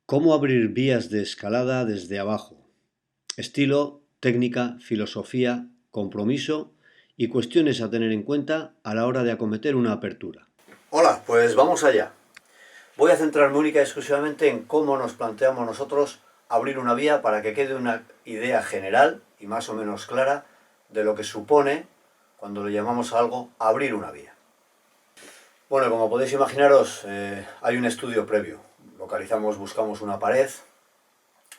Cómo abrir vías de escalada desde abajo. Estilo, técnica, filosofía, compromiso y cuestiones a tener en cuenta a la hora de acometer una apertura. Hola, pues vamos allá. Voy a centrarme única y exclusivamente en cómo nos planteamos nosotros abrir una vía para que quede una idea general y más o menos clara de lo que supone, cuando le llamamos a algo, abrir una vía. Bueno, como podéis imaginaros, hay un estudio previo. Localizamos, buscamos una pared,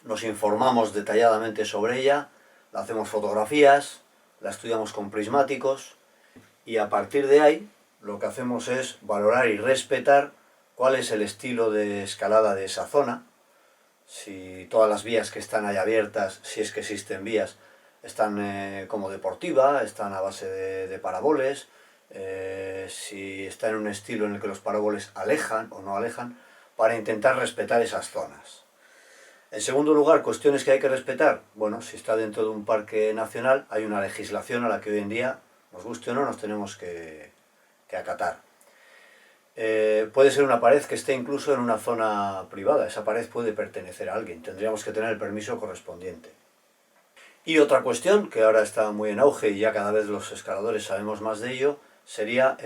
nos informamos detalladamente sobre ella, la hacemos fotografías, la estudiamos con prismáticos y a partir de ahí lo que hacemos es valorar y respetar cuál es el estilo de escalada de esa zona, si todas las vías que están ahí abiertas, si es que existen vías, están como deportiva, están a base de paraboles, si está en un estilo en el que los paraboles alejan o no alejan, para intentar respetar esas zonas. En segundo lugar, cuestiones que hay que respetar. Bueno, si está dentro de un parque nacional, hay una legislación a la que hoy en día, nos guste o no, nos tenemos que acatar. Puede ser una pared que esté incluso en una zona privada, esa pared puede pertenecer a alguien, tendríamos que tener el permiso correspondiente. Y otra cuestión, que ahora está muy en auge y ya cada vez los escaladores sabemos más de ello, sería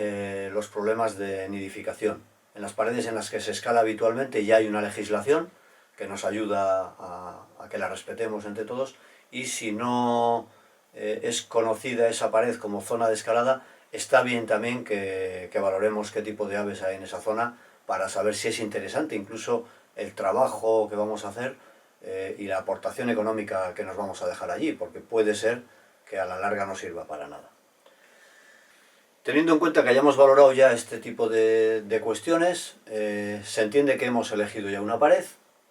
los problemas de nidificación. En las paredes en las que se escala habitualmente ya hay una legislación que nos ayuda a que la respetemos entre todos, y si no es conocida esa pared como zona de escalada, está bien también que valoremos qué tipo de aves hay en esa zona para saber si es interesante incluso el trabajo que vamos a hacer y la aportación económica que nos vamos a dejar allí, porque puede ser que a la larga no sirva para nada. Teniendo en cuenta que hayamos valorado ya este tipo de cuestiones, se entiende que hemos elegido ya una pared,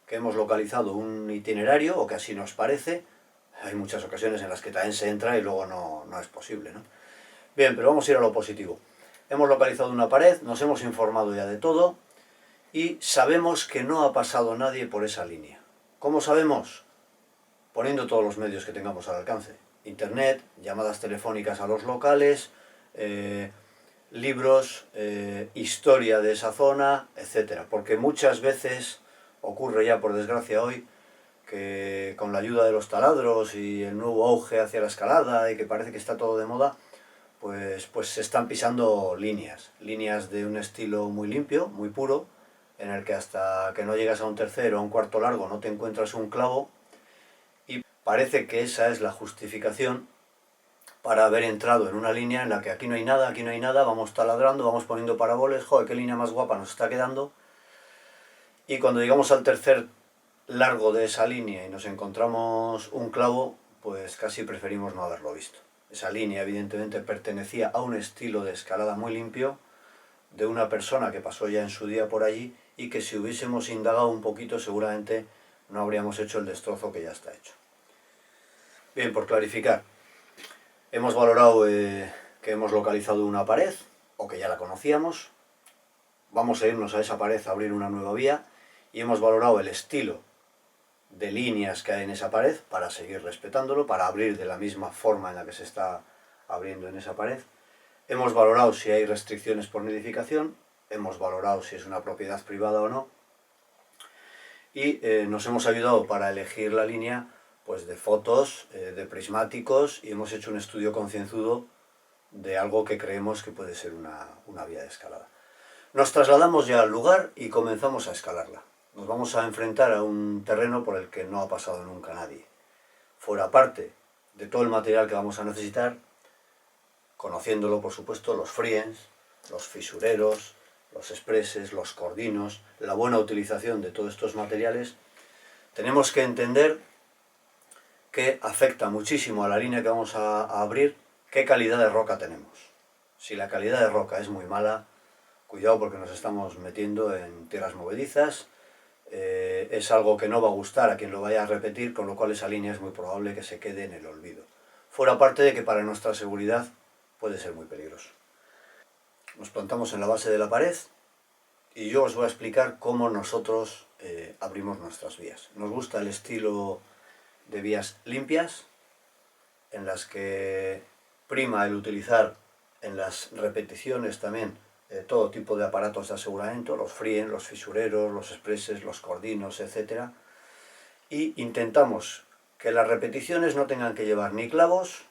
que hemos localizado un itinerario, o que así nos parece. Hay muchas ocasiones en las que también se entra y luego no es posible, ¿no? Bien, pero vamos a ir a lo positivo. Hemos localizado una pared, nos hemos informado ya de todo y sabemos que no ha pasado nadie por esa línea. ¿Cómo sabemos? Poniendo todos los medios que tengamos al alcance. Internet, llamadas telefónicas a los locales, libros, historia de esa zona, etc. Porque muchas veces ocurre ya por desgracia hoy que con la ayuda de los taladros y el nuevo auge hacia la escalada y que parece que está todo de moda, pues se están pisando líneas de un estilo muy limpio, muy puro, en el que hasta que no llegas a un tercero o un cuarto largo no te encuentras un clavo, y parece que esa es la justificación para haber entrado en una línea en la que aquí no hay nada, vamos taladrando, vamos poniendo paraboles, joder, qué línea más guapa nos está quedando, y cuando llegamos al tercer largo de esa línea y nos encontramos un clavo, pues casi preferimos no haberlo visto. Esa línea evidentemente pertenecía a un estilo de escalada muy limpio, de una persona que pasó ya en su día por allí y que si hubiésemos indagado un poquito seguramente no habríamos hecho el destrozo que ya está hecho. Bien, por clarificar, hemos valorado que hemos localizado una pared, o que ya la conocíamos, vamos a irnos a esa pared a abrir una nueva vía, y hemos valorado el estilo de líneas que hay en esa pared para seguir respetándolo, para abrir de la misma forma en la que se está abriendo en esa pared. Hemos valorado si hay restricciones por nidificación, hemos valorado si es una propiedad privada o no, y nos hemos ayudado para elegir la línea pues de fotos, de prismáticos, y hemos hecho un estudio concienzudo de algo que creemos que puede ser una vía de escalada. Nos trasladamos ya al lugar y comenzamos a escalarla. Nos vamos a enfrentar a un terreno por el que no ha pasado nunca nadie. Fuera parte de todo el material que vamos a necesitar, conociéndolo por supuesto, los friends, los fisureros, los expresses, los cordinos, la buena utilización de todos estos materiales, tenemos que entender que afecta muchísimo a la línea que vamos a abrir qué calidad de roca tenemos. Si la calidad de roca es muy mala, cuidado porque nos estamos metiendo en tierras movedizas, es algo que no va a gustar a quien lo vaya a repetir, con lo cual esa línea es muy probable que se quede en el olvido. Fuera parte de que para nuestra seguridad puede ser muy peligroso. Nos plantamos en la base de la pared y yo os voy a explicar cómo nosotros abrimos nuestras vías. Nos gusta el estilo de vías limpias, en las que prima el utilizar en las repeticiones también todo tipo de aparatos de aseguramiento, los frien, los fisureros, los expreses, los cordinos, etc. Y intentamos que las repeticiones no tengan que llevar ni clavos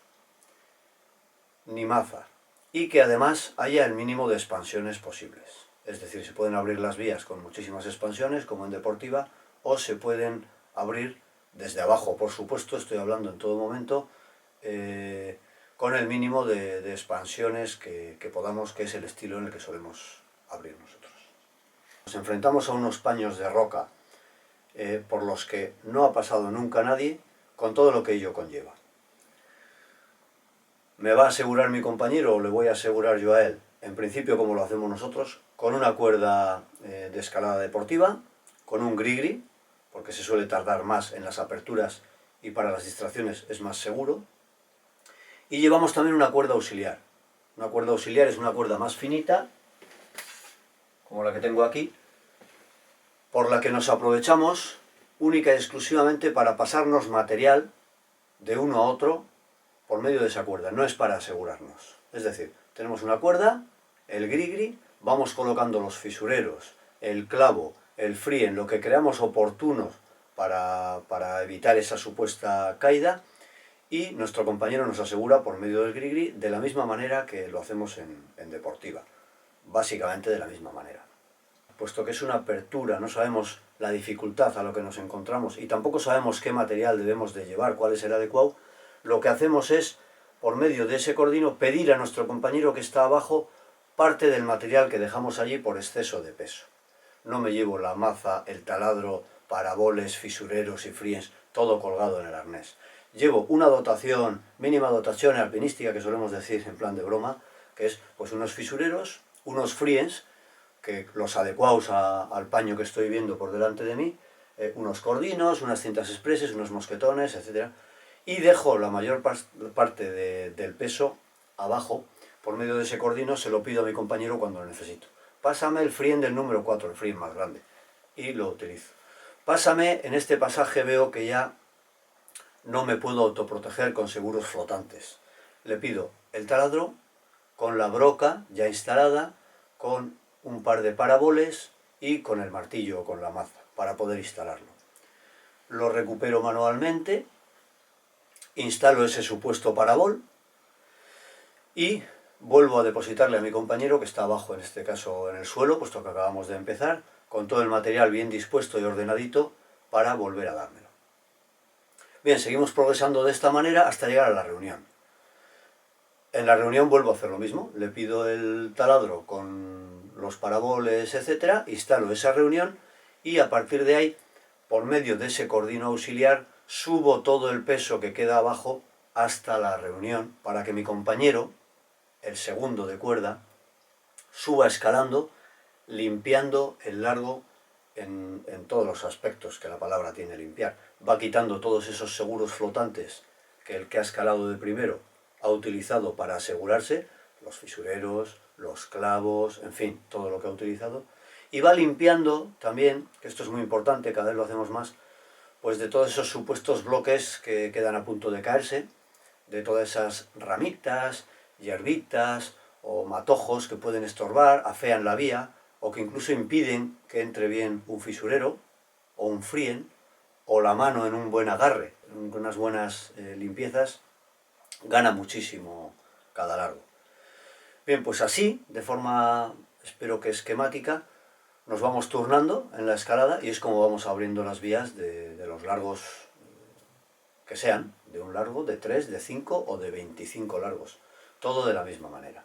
ni maza, y que además haya el mínimo de expansiones posibles. Es decir, se pueden abrir las vías con muchísimas expansiones, como en deportiva, o se pueden abrir desde abajo, por supuesto, estoy hablando en todo momento, con el mínimo de expansiones que podamos, que es el estilo en el que solemos abrir nosotros. Nos enfrentamos a unos paños de roca por los que no ha pasado nunca nadie, con todo lo que ello conlleva. ¿Me va a asegurar mi compañero o le voy a asegurar yo a él? En principio, como lo hacemos nosotros, con una cuerda de escalada deportiva, con un grigri, porque se suele tardar más en las aperturas y para las distracciones es más seguro. Y llevamos también una cuerda auxiliar. Una cuerda auxiliar es una cuerda más finita, como la que tengo aquí, por la que nos aprovechamos única y exclusivamente para pasarnos material de uno a otro por medio de esa cuerda, no es para asegurarnos. Es decir, tenemos una cuerda, el grigri, vamos colocando los fisureros, el clavo, el frien, lo que creamos oportuno para evitar esa supuesta caída, y nuestro compañero nos asegura por medio del grigri de la misma manera que lo hacemos en deportiva, básicamente de la misma manera. Puesto que es una apertura, no sabemos la dificultad a lo que nos encontramos y tampoco sabemos qué material debemos de llevar, cuál es el adecuado, lo que hacemos es, por medio de ese cordino, pedir a nuestro compañero que está abajo parte del material que dejamos allí por exceso de peso. No me llevo la maza, el taladro, paraboles, fisureros y friens, todo colgado en el arnés. Llevo una dotación, mínima dotación alpinística, que solemos decir en plan de broma, que es pues unos fisureros, unos friens, que los adecuados al paño que estoy viendo por delante de mí, unos cordinos, unas cintas expreses, unos mosquetones, etc. Y dejo la mayor parte del peso abajo, por medio de ese cordino se lo pido a mi compañero cuando lo necesito. Pásame el frien del número 4, el frien más grande, y lo utilizo. Pásame, en este pasaje veo que ya no me puedo autoproteger con seguros flotantes. Le pido el taladro con la broca ya instalada, con un par de paraboles y con el martillo o con la maza para poder instalarlo. Lo recupero manualmente, instalo ese supuesto parabol y vuelvo a depositarle a mi compañero, que está abajo, en este caso en el suelo, puesto que acabamos de empezar, con todo el material bien dispuesto y ordenadito para volver a dármelo. Bien, seguimos progresando de esta manera hasta llegar a la reunión. En la reunión vuelvo a hacer lo mismo, le pido el taladro con los paraboles, etc., instalo esa reunión y a partir de ahí, por medio de ese cordino auxiliar, subo todo el peso que queda abajo hasta la reunión para que mi compañero, el segundo de cuerda, suba escalando, limpiando el largo en todos los aspectos que la palabra tiene limpiar. Va quitando todos esos seguros flotantes que el que ha escalado de primero ha utilizado para asegurarse, los fisureros, los clavos, en fin, todo lo que ha utilizado, y va limpiando también, que esto es muy importante, cada vez lo hacemos más, pues de todos esos supuestos bloques que quedan a punto de caerse, de todas esas ramitas, hierbitas o matojos que pueden estorbar, afean la vía, o que incluso impiden que entre bien un fisurero, o un frien, o la mano en un buen agarre, con unas buenas limpiezas, gana muchísimo cada largo. Bien, pues así, de forma, espero que esquemática, nos vamos turnando en la escalada y es como vamos abriendo las vías de los largos que sean, de un largo, de 3, de 5 o de 25 largos, todo de la misma manera.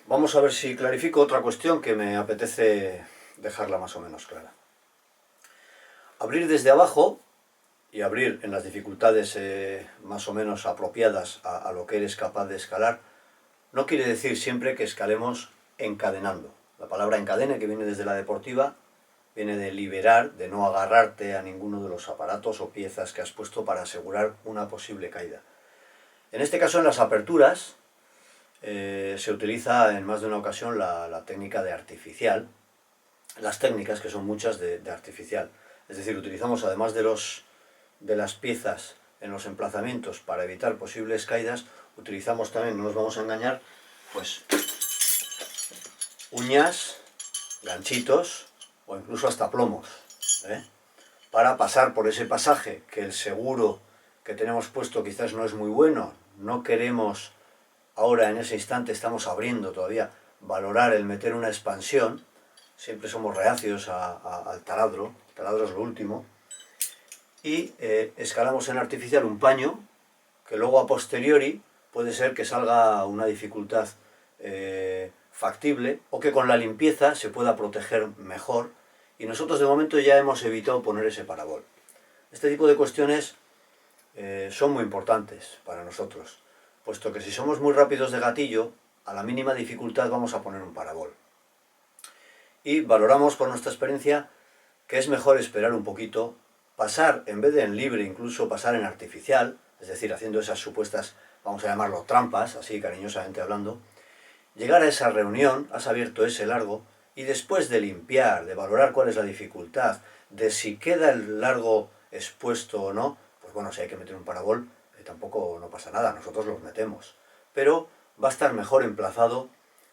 Vamos a ver si clarifico otra cuestión que me apetece dejarla más o menos clara. Abrir desde abajo y abrir en las dificultades más o menos apropiadas a lo que eres capaz de escalar, no quiere decir siempre que escalemos encadenando. La palabra encadene, que viene desde la deportiva, viene de liberar, de no agarrarte a ninguno de los aparatos o piezas que has puesto para asegurar una posible caída. En este caso, en las aperturas, se utiliza en más de una ocasión la técnica de artificial, las técnicas, que son muchas, de artificial. Es decir, utilizamos, además de las piezas en los emplazamientos para evitar posibles caídas, utilizamos también, no nos vamos a engañar, pues uñas, ganchitos o incluso hasta plomos, ¿eh? Para pasar por ese pasaje que el seguro que tenemos puesto quizás no es muy bueno, no queremos ahora en ese instante, estamos abriendo todavía, valorar el meter una expansión, siempre somos reacios al taladro, el taladro es lo último, y escalamos en artificial un paño que luego a posteriori puede ser que salga una dificultad factible o que con la limpieza se pueda proteger mejor, y nosotros de momento ya hemos evitado poner ese parabol. Este tipo de cuestiones son muy importantes para nosotros, puesto que si somos muy rápidos de gatillo, a la mínima dificultad vamos a poner un parabol. Y valoramos por nuestra experiencia que es mejor esperar un poquito, pasar en vez de en libre, incluso pasar en artificial, es decir, haciendo esas supuestas, vamos a llamarlo trampas, así cariñosamente hablando, llegar a esa reunión, has abierto ese largo, y después de limpiar, de valorar cuál es la dificultad, de si queda el largo expuesto o no, pues bueno, si hay que meter un parabol, tampoco no pasa nada, nosotros los metemos. Pero va a estar mejor emplazado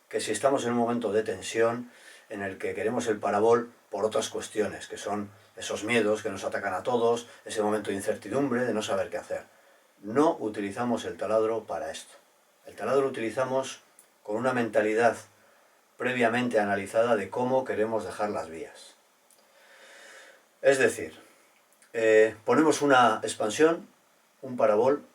que si estamos en un momento de tensión en el que queremos el parabol por otras cuestiones, que son esos miedos que nos atacan a todos, ese momento de incertidumbre, de no saber qué hacer. No utilizamos el taladro para esto. El taladro lo utilizamos con una mentalidad previamente analizada de cómo queremos dejar las vías. Es decir, ponemos una expansión, un parabol,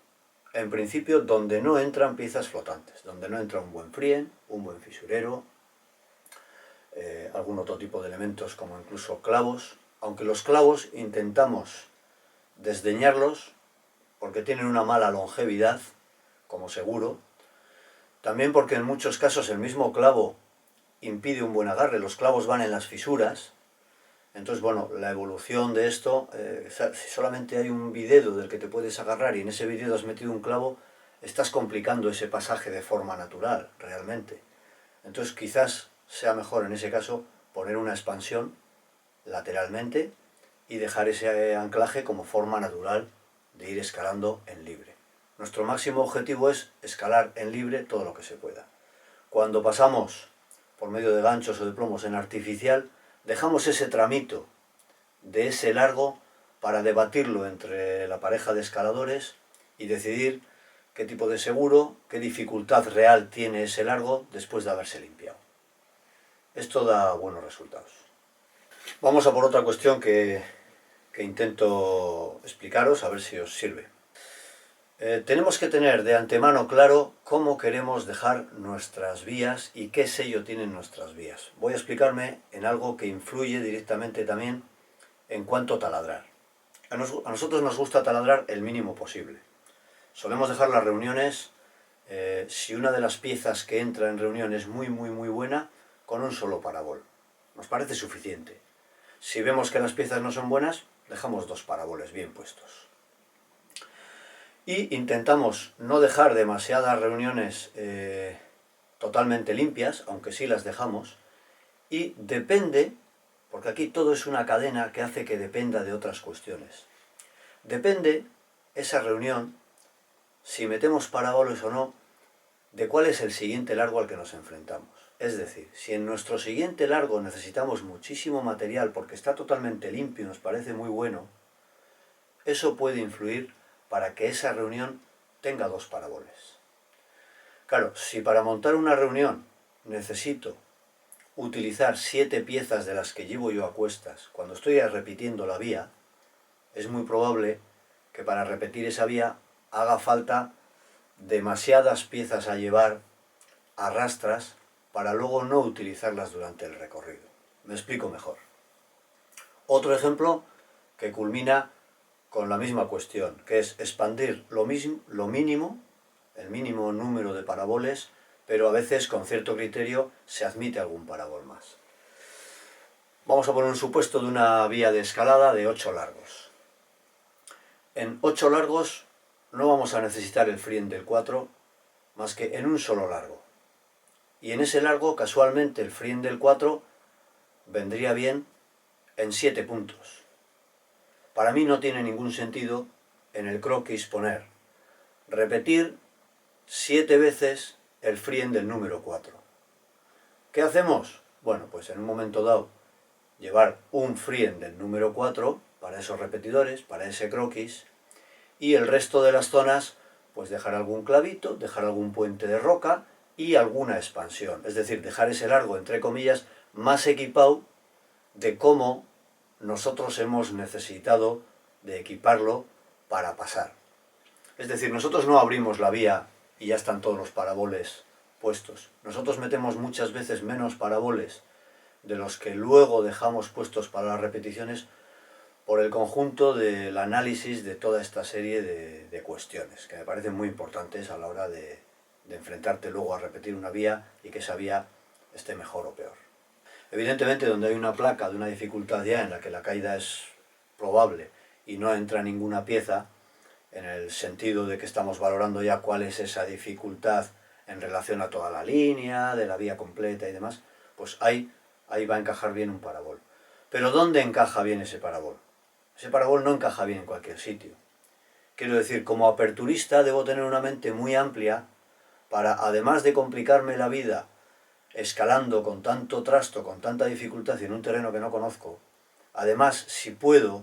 en principio donde no entran piezas flotantes, donde no entra un buen frien, un buen fisurero, algún otro tipo de elementos como incluso clavos, aunque los clavos intentamos desdeñarlos porque tienen una mala longevidad, como seguro, también porque en muchos casos el mismo clavo impide un buen agarre, los clavos van en las fisuras. Entonces, bueno, la evolución de esto, si solamente hay un videdo del que te puedes agarrar y en ese videdo has metido un clavo, estás complicando ese pasaje de forma natural, realmente. Entonces, quizás sea mejor en ese caso poner una expansión lateralmente y dejar ese anclaje como forma natural de ir escalando en libre. Nuestro máximo objetivo es escalar en libre todo lo que se pueda. Cuando pasamos por medio de ganchos o de plomos en artificial, dejamos ese tramito de ese largo para debatirlo entre la pareja de escaladores y decidir qué tipo de seguro, qué dificultad real tiene ese largo después de haberse limpiado. Esto da buenos resultados. Vamos a por otra cuestión que intento explicaros, a ver si os sirve. Tenemos que tener de antemano claro cómo queremos dejar nuestras vías y qué sello tienen nuestras vías. Voy a explicarme en algo que influye directamente también en cuanto a taladrar. A nosotros nos gusta taladrar el mínimo posible. Solemos dejar las reuniones, si una de las piezas que entra en reunión es muy buena, con un solo parabol. Nos parece suficiente. Si vemos que las piezas no son buenas, dejamos 2 paraboles bien puestos. Y intentamos no dejar demasiadas reuniones totalmente limpias, aunque sí las dejamos, y depende, porque aquí todo es una cadena que hace que dependa de otras cuestiones. Depende esa reunión, si metemos paraboles o no, de cuál es el siguiente largo al que nos enfrentamos. Es decir, si en nuestro siguiente largo necesitamos muchísimo material porque está totalmente limpio y nos parece muy bueno, eso puede influir para que esa reunión tenga 2 paraboles. Claro, si para montar una reunión necesito utilizar 7 piezas de las que llevo yo a cuestas cuando estoy repitiendo la vía, es muy probable que para repetir esa vía haga falta demasiadas piezas a llevar a rastras para luego no utilizarlas durante el recorrido. Me explico mejor. Otro ejemplo que culmina con la misma cuestión, que es expandir lo mínimo, el mínimo número de paraboles, pero a veces con cierto criterio se admite algún parabol más. Vamos a poner un supuesto de una vía de escalada de 8 largos. En 8 largos no vamos a necesitar el frien del 4 más que en un solo largo. Y en ese largo, casualmente, el frien del 4 vendría bien en 7 puntos. Para mí no tiene ningún sentido en el croquis poner repetir 7 veces el frien del número 4. ¿Qué hacemos? Bueno, pues en un momento dado llevar un frien del número 4 para esos repetidores, para ese croquis, y el resto de las zonas pues dejar algún clavito, dejar algún puente de roca y alguna expansión, es decir, dejar ese largo, entre comillas, más equipado de cómo nosotros hemos necesitado de equiparlo para pasar. Es decir, nosotros no abrimos la vía y ya están todos los paraboles puestos. Nosotros metemos muchas veces menos paraboles de los que luego dejamos puestos para las repeticiones por el conjunto del análisis de toda esta serie de cuestiones, que me parecen muy importantes a la hora de enfrentarte luego a repetir una vía y que esa vía esté mejor o peor. Evidentemente, donde hay una placa de una dificultad ya en la que la caída es probable y no entra ninguna pieza, en el sentido de que estamos valorando ya cuál es esa dificultad en relación a toda la línea, de la vía completa y demás, pues ahí va a encajar bien un parabol. Pero ¿dónde encaja bien ese parabol? Ese parabol no encaja bien en cualquier sitio. Quiero decir, como aperturista debo tener una mente muy amplia para, además de complicarme la vida escalando con tanto trasto, con tanta dificultad y en un terreno que no conozco, además, si puedo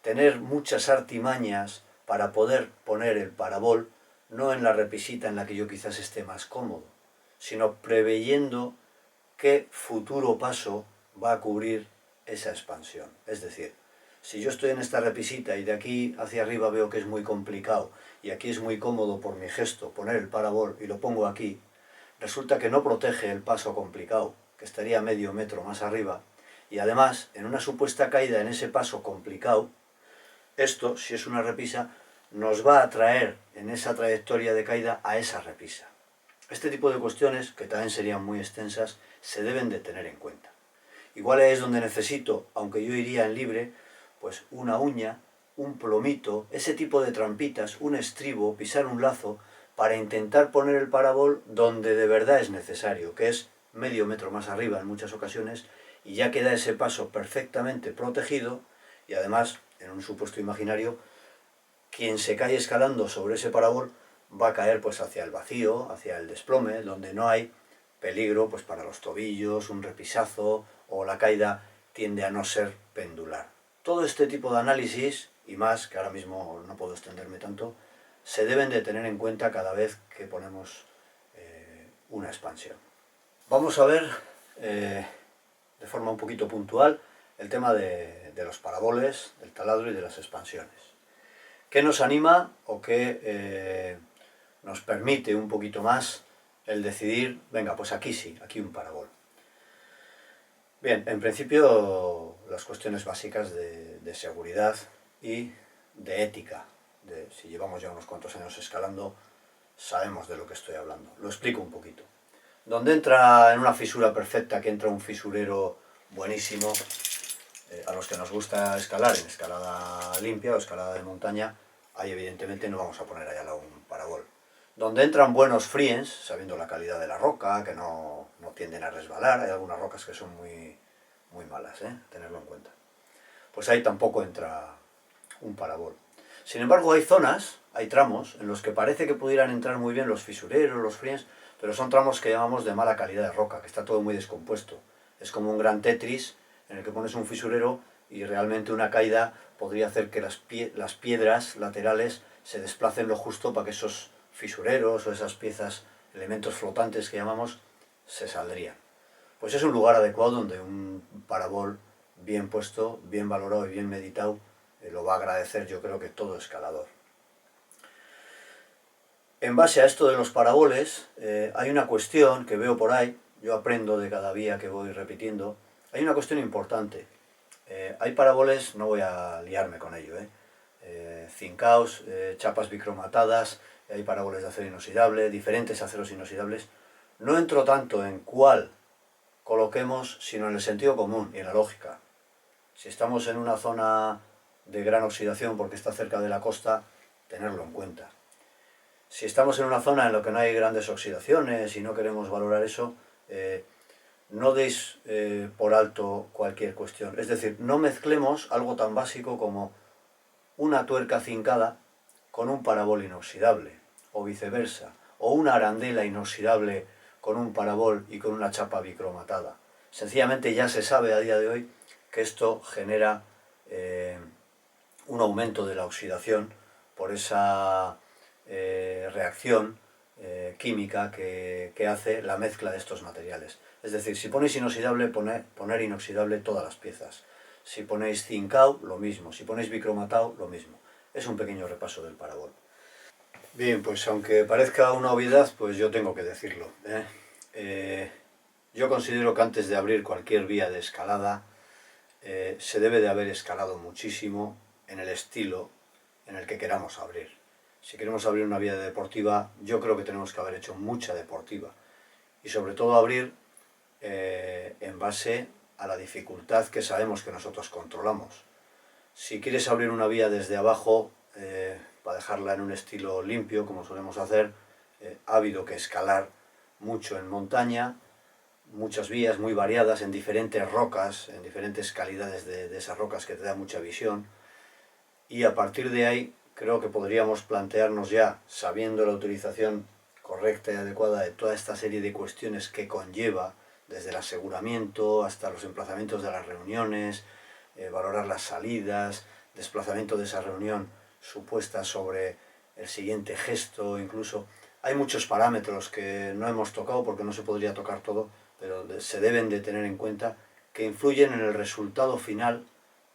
tener muchas artimañas para poder poner el parabol no en la repisita en la que yo quizás esté más cómodo, sino preveyendo qué futuro paso va a cubrir esa expansión. Es decir, si yo estoy en esta repisita y de aquí hacia arriba veo que es muy complicado y aquí es muy cómodo por mi gesto poner el parabol y lo pongo aquí, resulta que no protege el paso complicado, que estaría medio metro más arriba, y además, en una supuesta caída en ese paso complicado, esto, si es una repisa, nos va a traer en esa trayectoria de caída a esa repisa. Este tipo de cuestiones, que también serían muy extensas, se deben de tener en cuenta. Igual es donde necesito, aunque yo iría en libre, pues una uña, un plomito, ese tipo de trampitas, un estribo, pisar un lazo, para intentar poner el parabol donde de verdad es necesario, que es medio metro más arriba en muchas ocasiones, y ya queda ese paso perfectamente protegido, y además, en un supuesto imaginario, quien se cae escalando sobre ese parabol va a caer pues hacia el vacío, hacia el desplome, donde no hay peligro pues para los tobillos, un repisazo o la caída tiende a no ser pendular. Todo este tipo de análisis, y más, que ahora mismo no puedo extenderme tanto, se deben de tener en cuenta cada vez que ponemos una expansión. Vamos a ver de forma un poquito puntual el tema de los paraboles, del taladro y de las expansiones. ¿Qué nos anima o qué nos permite un poquito más el decidir, venga, pues aquí sí, aquí un parabol? Bien, en principio las cuestiones básicas de seguridad y de ética. Si llevamos ya unos cuantos años escalando, sabemos de lo que estoy hablando. Lo explico un poquito. Donde entra en una fisura perfecta, que entra un fisurero buenísimo, a los que nos gusta escalar en escalada limpia o escalada de montaña, ahí evidentemente no vamos a poner allá un parabol. Donde entran buenos friends, sabiendo la calidad de la roca, que no tienden a resbalar, hay algunas rocas que son muy malas, tenerlo en cuenta. Pues ahí tampoco entra un parabol. Sin embargo, hay zonas, hay tramos, en los que parece que pudieran entrar muy bien los fisureros, los friends, pero son tramos que llamamos de mala calidad de roca, que está todo muy descompuesto. Es como un gran Tetris en el que pones un fisurero y realmente una caída podría hacer que las piedras laterales se desplacen lo justo para que esos fisureros o esas piezas, elementos flotantes que llamamos, se saldrían. Pues es un lugar adecuado donde un parabol bien puesto, bien valorado y bien meditado lo va a agradecer, yo creo que todo escalador. En base a esto de los paraboles, hay una cuestión que veo por ahí, yo aprendo de cada vía que voy repitiendo, hay una cuestión importante. Hay paraboles, no voy a liarme con ello, cincaos, chapas bicromatadas, hay paraboles de acero inoxidable, diferentes aceros inoxidables. No entro tanto en cuál coloquemos, sino en el sentido común y en la lógica. Si estamos en una zona de gran oxidación porque está cerca de la costa, tenerlo en cuenta. Si estamos en una zona en la que no hay grandes oxidaciones y no queremos valorar eso, no deis por alto cualquier cuestión. Es decir, no mezclemos algo tan básico como una tuerca cincada con un parabol inoxidable, o viceversa, o una arandela inoxidable con un parabol y con una chapa bicromatada. Sencillamente ya se sabe a día de hoy que esto genera un aumento de la oxidación por esa reacción química que hace la mezcla de estos materiales. Es decir, si ponéis inoxidable, poner inoxidable todas las piezas. Si ponéis zincao, lo mismo. Si ponéis bicromatado, lo mismo. Es un pequeño repaso del parabol. Bien, pues aunque parezca una obviedad, pues yo tengo que decirlo. Yo considero que antes de abrir cualquier vía de escalada, se debe de haber escalado muchísimo en el estilo en el que queramos abrir. Si queremos abrir una vía deportiva, yo creo que tenemos que haber hecho mucha deportiva. Y sobre todo abrir en base a la dificultad que sabemos que nosotros controlamos. Si quieres abrir una vía desde abajo, para dejarla en un estilo limpio, como solemos hacer, ha habido que escalar mucho en montaña, muchas vías muy variadas en diferentes rocas, en diferentes calidades de esas rocas que te da mucha visión, y a partir de ahí creo que podríamos plantearnos ya, sabiendo la utilización correcta y adecuada de toda esta serie de cuestiones que conlleva, desde el aseguramiento hasta los emplazamientos de las reuniones, valorar las salidas, desplazamiento de esa reunión supuesta sobre el siguiente gesto, incluso. Hay muchos parámetros que no hemos tocado porque no se podría tocar todo, pero se deben de tener en cuenta que influyen en el resultado final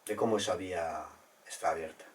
de cómo esa vía está abierta.